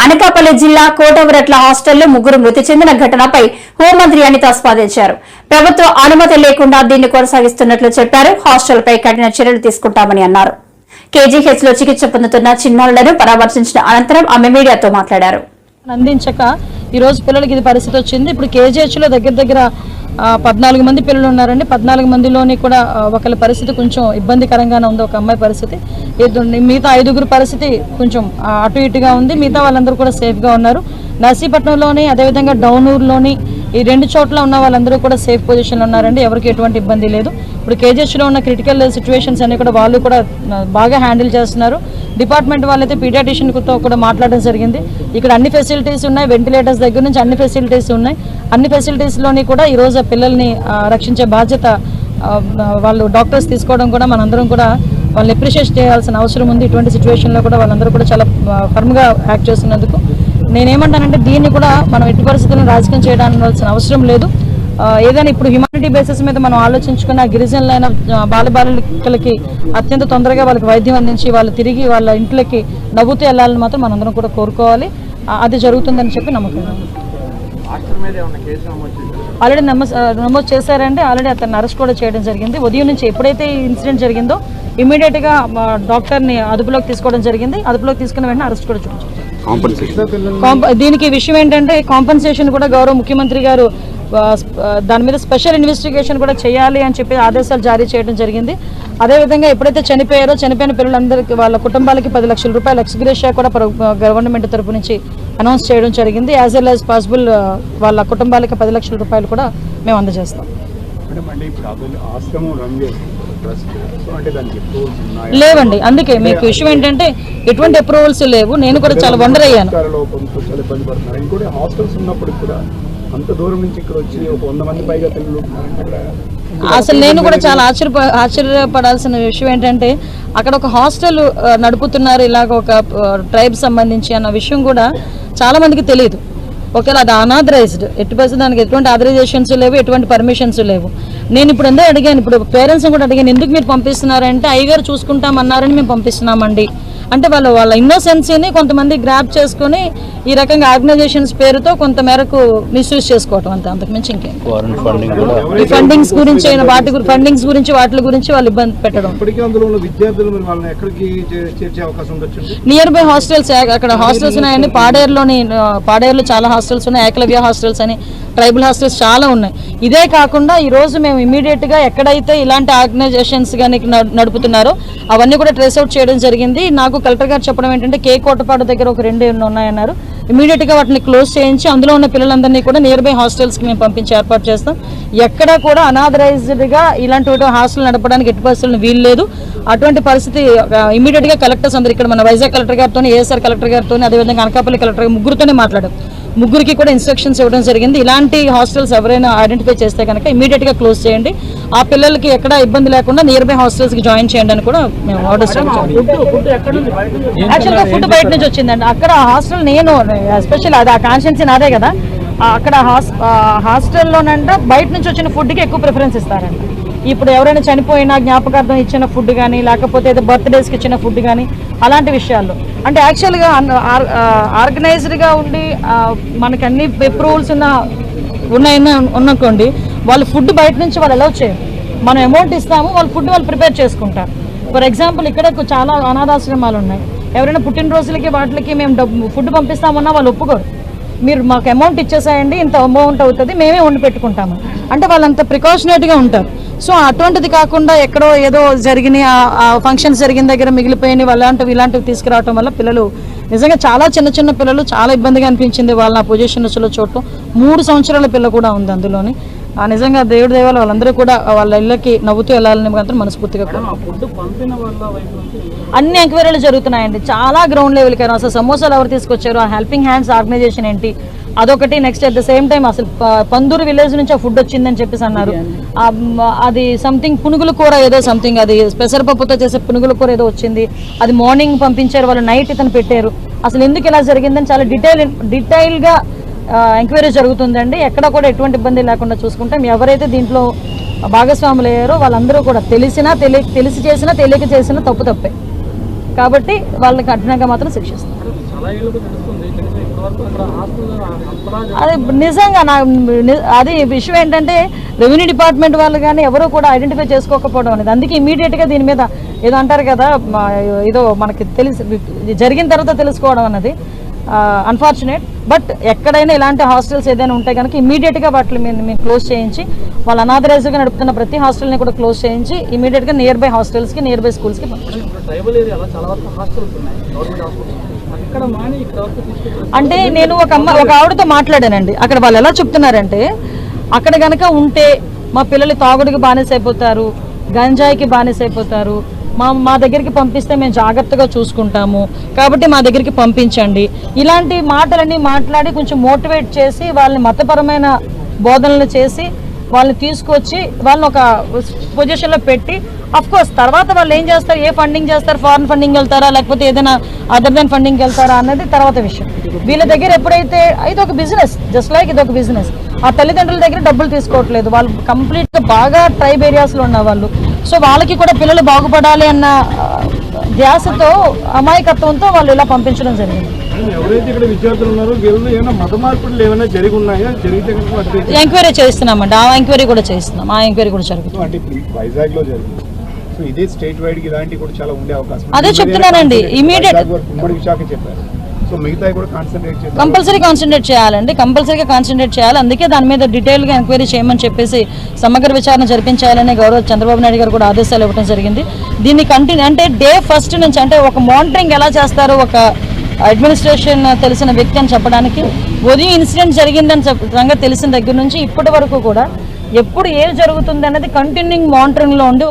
అనకాపల్లి జిల్లా కోటవరట్ల హాస్టల్లో ముగ్గురు మృతి చెందిన ఘటనపై హోంమంత్రి అనిత స్పందించారు. ప్రభుత్వ అనుమతి లేకుండా దీన్ని కొనసాగిస్తున్నట్లు చెప్పారు. హాస్టల్పై కఠిన చర్యలు తీసుకుంటామని అన్నారు. కేజీహెచ్ లో చికిత్స పొందుతున్న చిన్నారులను పరామర్శించిన అనంతరం ఆమె మీడియాతో మాట్లాడారు. అందించక ఈ రోజు పిల్లలకి ఇది పరిస్థితి వచ్చింది. ఇప్పుడు కేజీహెచ్ లో దగ్గర 14 మంది పిల్లలు ఉన్నారండి. 14 మందిలోని కూడా ఒకళ్ళ పరిస్థితి కొంచెం ఇబ్బందికరంగానే ఉంది. ఒక అమ్మాయి పరిస్థితి, మిగతా 5గురు పరిస్థితి కొంచెం అటు ఇటుగా ఉంది. మిగతా వాళ్ళందరూ కూడా సేఫ్గా ఉన్నారు. నర్సీపట్నంలోని అదేవిధంగా డౌనూరులోని ఈ 2 చోట్ల ఉన్న వాళ్ళందరూ కూడా సేఫ్ పొజిషన్లో ఉన్నారండి. ఎవరికి ఎటువంటి ఇబ్బంది లేదు. ఇప్పుడు కేజీహెచ్లో ఉన్న క్రిటికల్ సిచ్యువేషన్స్ అన్ని కూడా వాళ్ళు కూడా బాగా హ్యాండిల్ చేస్తున్నారు. డిపార్ట్మెంట్ వాళ్ళైతే పీడియాట్రిషియన్తో కూడా మాట్లాడడం జరిగింది. ఇక్కడ అన్ని ఫెసిలిటీస్ ఉన్నాయి. వెంటిలేటర్స్ దగ్గర నుంచి అన్ని ఫెసిలిటీస్ ఉన్నాయి. అన్ని ఫెసిలిటీస్లోని కూడా ఈరోజు పిల్లల్ని రక్షించే బాధ్యత వాళ్ళు డాక్టర్స్ తీసుకోవడం కూడా మనందరం కూడా వాళ్ళని అప్రిషియేట్ చేయాల్సిన అవసరం ఉంది. ఇటువంటి సిచ్యువేషన్లో కూడా వాళ్ళందరూ కూడా చాలా ఫర్మ్గా యాక్ట్ చేస్తున్నందుకు నేనేమంటానంటే దీన్ని కూడా మనం ఎట్టి పరిస్థితులను రాజకీయం చేయడానికి అవసరం లేదు. ఏదైనా ఇప్పుడు హ్యూమానిటీ బేసిస్ మీద మనం ఆలోచించుకున్న గిరిజనులైన బాలబాలికలకి అత్యంత తొందరగా వాళ్ళకి వైద్యం అందించి వాళ్ళు తిరిగి వాళ్ళ ఇంట్లోకి నవ్వుతూ వెళ్ళాలని మాత్రం మనందరం కూడా కోరుకోవాలి. అది జరుగుతుందని చెప్పి నమ్మకం. ఆల్రెడీ నమోదు చేశారంటే ఆల్రెడీ అతన్ని అరెస్ట్ కూడా చేయడం జరిగింది. ఉదయం నుంచి ఎప్పుడైతే ఈ ఇన్సిడెంట్ జరిగిందో ఇమీడియట్గా డాక్టర్ని అదుపులోకి తీసుకోవడం జరిగింది. అదుపులోకి తీసుకున్న వెంటనే అరెస్ట్ కూడా చూపించారు. దీనికి విషయం ఏంటంటే కాంపెన్సేషన్ కూడా గౌరవ ముఖ్యమంత్రి గారు దాని మీద స్పెషల్ ఇన్వెస్టిగేషన్ కూడా చేయాలి అని చెప్పి ఆదేశాలు జారీ చేయడం జరిగింది. అదేవిధంగా ఎప్పుడైతే చనిపోయిన పిల్లలందరికీ వాళ్ళ కుటుంబాలకి 10 లక్షల రూపాయల ఎక్స్గ్రేషియా కూడా గవర్నమెంట్ తరపు నుంచి అనౌన్స్ చేయడం జరిగింది. యాజ్ వెల్ యాజ్ పాసిబుల్ వాళ్ళ కుటుంబాలకి 10 లక్షల రూపాయలు కూడా మేము అందజేస్తాం. లేవండి, అందుకే మీకు విషయం ఏంటంటే ఎటువంటి అప్రూవల్స్ లేవు. నేను కూడా చాలా వండర్ అయ్యాను. అసలు నేను కూడా చాలా ఆశ్చర్యపడాల్సిన విషయం ఏంటంటే అక్కడ ఒక హాస్టల్ నడుపుతున్నారు ఇలాగ ఒక ట్రైబ్ సంబంధించి అన్న విషయం కూడా చాలా మందికి తెలియదు. ఒకవేళ అది అనాథరైజ్డ్ ఎట్టి పరిస్థితి దానికి ఎటువంటి ఆథరైజేషన్స్ లేవు, ఎటువంటి పర్మిషన్స్ లేవు. నేను ఇప్పుడు ఎందుకు అడిగాను, ఇప్పుడు పేరెంట్స్ కూడా అడిగాను, ఎందుకు మీరు పంపిస్తున్నారంటే అయ్యగారు చూసుకుంటామన్నారని మేము పంపిస్తున్నామండి అంటే వాళ్ళ ఇన్నోసెన్సీని కొంతమంది గ్రాప్ చేసుకుని ఈ రకంగా ఆర్గనైజేషన్స్ పేరుతో కొంత మేరకు మిస్యూజ్ చేసుకోవటం అంతే, అంతకుమించి ఇంకేం. ఈ ఫండింగ్స్ గురించి ఫండింగ్స్ గురించి వాటి గురించి వాళ్ళు ఇబ్బంది పెట్టడం. నియర్ బై హాస్టల్స్, అక్కడ హాస్టల్స్ ఉన్నాయండి. పాడేరులో చాలా హాస్టల్స్ ఉన్నాయి. ఏకలవ్య హాస్టల్స్ అని ట్రైబల్ హాస్టల్స్ చాలా ఉన్నాయి. ఇదే కాకుండా ఈరోజు మేము ఇమీడియట్గా ఎక్కడైతే ఇలాంటి ఆర్గనైజేషన్స్ కానీ నడుపుతున్నారో అవన్నీ కూడా ట్రేస్ అవుట్ చేయడం జరిగింది. నాకు కలెక్టర్ గారు చెప్పడం ఏంటంటే కోటపాడు దగ్గర ఒక 2 ఉన్నాయన్నారు. ఇమీడియట్గా వాటిని క్లోజ్ చేయించి అందులో ఉన్న పిల్లలందరినీ కూడా నియర్ బై హాస్టల్స్కి మేము పంపించి ఏర్పాటు చేస్తాం. ఎక్కడా కూడా అనాథరైజ్డ్గా ఇలాంటి హాస్టల్ నడపడానికి ఎట్టి పరిస్థితులను వీలు లేదు. అటువంటి పరిస్థితి ఇమీడియట్గా కలెక్టర్స్ అందరూ ఇక్కడ మన వైజాగ్ కలెక్టర్ గారితో, ఏఎస్ఆర్ కలెక్టర్ గారితో, అదేవిధంగా అనకాపల్లి కలెక్టర్ ముగ్గురితోనే మాట్లాడాం. ముగ్గురికి కూడా ఇన్స్ట్రక్షన్స్ ఇవ్వడం జరిగింది. ఇలాంటి హాస్టల్స్ ఎవరైనా ఐడెంటిఫై చేస్తే కనుక ఇమీడియట్గా క్లోజ్ చేయండి. ఆ పిల్లలకి ఎక్కడ ఇబ్బంది లేకుండా నియర్ బై హాస్టల్స్కి జాయిన్ చేయండి అని కూడా మేము ఆర్డర్స్ ఇచ్చాము. యాక్చువల్గా ఫుడ్ బయట నుంచి వచ్చిందండి. అక్కడ హాస్టల్ నేను ఎస్పెషల్ అది ఆ కాన్షియన్సీ నాదే కదా, అక్కడ హాస్టల్లోనంట బయట నుంచి వచ్చిన ఫుడ్కి ఎక్కువ ప్రిఫరెన్స్ ఇస్తారంట. ఇప్పుడు ఎవరైనా చనిపోయినా జ్ఞాపకార్థం ఇచ్చిన ఫుడ్ కానీ లేకపోతే ఏదో బర్త్డేస్కి ఇచ్చిన ఫుడ్ కానీ అలాంటి విషయాల్లో అంటే యాక్చువల్గా ఆర్గనైజ్డ్గా ఉండి మనకి అన్ని అప్రూవల్స్ ఉన్నకోండి వాళ్ళు ఫుడ్ బయట నుంచి వాళ్ళు అలౌ చేయరు. మనం అమౌంట్ ఇస్తాము, వాళ్ళు ఫుడ్ వాళ్ళు ప్రిపేర్ చేసుకుంటారు. ఫర్ ఎగ్జాంపుల్ ఇక్కడ చాలా అనాథాశ్రమాలు ఉన్నాయి. ఎవరైనా పుట్టినరోజులకి వాటికి మేము ఫుడ్ పంపిస్తామన్నా వాళ్ళు ఒప్పుకోరు. మీరు మాకు అమౌంట్ ఇచ్చేసాయండి, ఇంత అమౌంట్ అవుతుంది, మేమే వండి పెట్టుకుంటాము అంటే వాళ్ళంత ప్రికాషనేట్గా ఉంటారు. సో అటువంటిది కాకుండా ఎక్కడో ఏదో జరిగిన ఫంక్షన్స్ జరిగిన దగ్గర మిగిలిపోయిన ఇలాంటివి తీసుకురావడం వల్ల పిల్లలు నిజంగా చాలా చిన్న పిల్లలు చాలా ఇబ్బందిగా అనిపించింది. వాళ్ళ పొజిషన్స్లో చూడటం 3 సంవత్సరాల పిల్ల కూడా ఉంది అందులోని. నిజంగా దేవుడి దేవాల వాళ్ళందరూ కూడా వాళ్ళ ఇళ్ళకి నవ్వుతూ వెళ్ళాలని మాత్రం మనస్ఫూర్తిగా అన్ని ఎంక్వైరీలు జరుగుతున్నాయండి. చాలా గ్రౌండ్ లెవెల్కి అసలు సమోసాలు ఎవరు తీసుకొచ్చారు, ఆ హెల్పింగ్ హ్యాండ్స్ ఆర్గనైజేషన్ ఏంటి అదొకటి. Next at the same time అసలు పందూరు విలేజ్ నుంచి ఆ ఫుడ్ వచ్చిందని చెప్పేసి అన్నారు. అది సంథింగ్ పునుగుల కూర ఏదో సంథింగ్ అది పెసరపప్పుతో చేసే పునుగుల కూర ఏదో వచ్చింది. అది మార్నింగ్ పంపించారు, వాళ్ళు నైట్ ఇతను పెట్టారు. అసలు ఎందుకు ఇలా జరిగిందని చాలా డీటెయిల్గా ఎంక్వైరీ జరుగుతుందండి. ఎక్కడ కూడా ఎటువంటి ఇబ్బంది లేకుండా చూసుకుంటాం. ఎవరైతే దీంట్లో భాగస్వాములు అయ్యారో వాళ్ళందరూ కూడా తెలిసి చేసినా తెలియక చేసినా తప్పే కాబట్టి వాళ్ళని కఠినంగా మాత్రం శిక్షిస్తారు. అది నిజంగా అది విషయం ఏంటంటే రెవెన్యూ డిపార్ట్మెంట్ వాళ్ళు కానీ ఎవరు కూడా ఐడెంటిఫై చేసుకోకపోవడం అనేది. అందుకే ఇమీడియట్గా దీని మీద ఏదో అంటారు కదా, ఏదో మనకి జరిగిన తర్వాత తెలుసుకోవడం అన్నది అన్ఫార్చునేట్. బట్ ఎక్కడైనా ఇలాంటి హాస్టల్స్ ఏదైనా ఉంటే కనుక ఇమీడియట్గా వాటిని మేము క్లోజ్ చేయించి, వాళ్ళు అనాథరైజ్గా నడుపుతున్న ప్రతి హాస్టల్ని కూడా క్లోజ్ చేయించి ఇమీడియట్గా నియర్ బై హాస్టల్స్కి, నియర్ బై స్కూల్స్కి అంటే నేను ఒక ఆవిడతో మాట్లాడానండి. అక్కడ వాళ్ళు ఎలా చెప్తున్నారంటే, అక్కడ కనుక ఉంటే మా పిల్లలు తాగుడికి బానిస అయిపోతారు, గంజాయికి బానిస అయిపోతారు, మా దగ్గరికి పంపిస్తే మేము జాగ్రత్తగా చూసుకుంటాము, కాబట్టి మా దగ్గరికి పంపించండి, ఇలాంటి మాటలన్నీ మాట్లాడి కొంచెం మోటివేట్ చేసి వాళ్ళని మతపరమైన బోధనలు చేసి వాళ్ళని తీసుకొచ్చి వాళ్ళని ఒక పొజిషన్లో పెట్టి, అఫ్కోర్స్ తర్వాత వాళ్ళు ఏం చేస్తారు, ఏ ఫండింగ్ చేస్తారు, ఫారెన్ ఫండింగ్ వెళ్తారా లేకపోతే ఏదైనా అదర్ దెన్ ఫండింగ్ వెళ్తారా అన్నది తర్వాత విషయం. వీళ్ళ దగ్గర ఎప్పుడైతే ఇది ఒక బిజినెస్, జస్ట్ లైక్ ఇది ఒక బిజినెస్, ఆ తల్లిదండ్రుల దగ్గర డబ్బులు తీసుకోవట్లేదు, వాళ్ళు కంప్లీట్గా బాగా ట్రైబ్ ఏరియాస్లో ఉన్న వాళ్ళు. సో వాళ్ళకి కూడా పిల్లలు బాగుపడాలి అన్న ధ్యాసతో, అమాయకత్వంతో వాళ్ళు ఇలా పంపించడం జరిగింది. ఎంక్వైరీ చేస్తున్నామండి, ఆ ఎంక్వైరీ కూడా చేస్తున్నాం, ఆ ఎంక్వైరీ కూడా జరుగుతుంది. అదే చెప్తున్నానండి, ఇమీడియట్ కంపల్సరీ కాన్సన్ట్రేట్ చేయాలండి, కంపల్సరీగా కాన్సన్ట్రేట్ చేయాలి. అందుకే దాని మీద డీటెయిల్గా ఎంక్వైరీ చేయమని చెప్పేసి సమగ్ర విచారణ జరిపించాలని గౌరవ చంద్రబాబు నాయుడు గారు కూడా ఆదేశాలు ఇవ్వడం జరిగింది. దీన్ని కంటిన్యూ అంటే డే ఫస్ట్ నుంచి, అంటే ఒక మానిటరింగ్ ఎలా చేస్తారో ఒక అడ్మినిస్ట్రేషన్ తెలిసిన వ్యక్తి అని చెప్పడానికి, ఉదయం ఇన్సిడెంట్ జరిగిందని సంగతి తెలిసిన దగ్గర నుంచి ఇప్పటి వరకు కూడా ఎప్పుడు ఏం జరుగుతుంది అనేది కంటిన్యూయింగ్ మానిటరింగ్లో ఉండి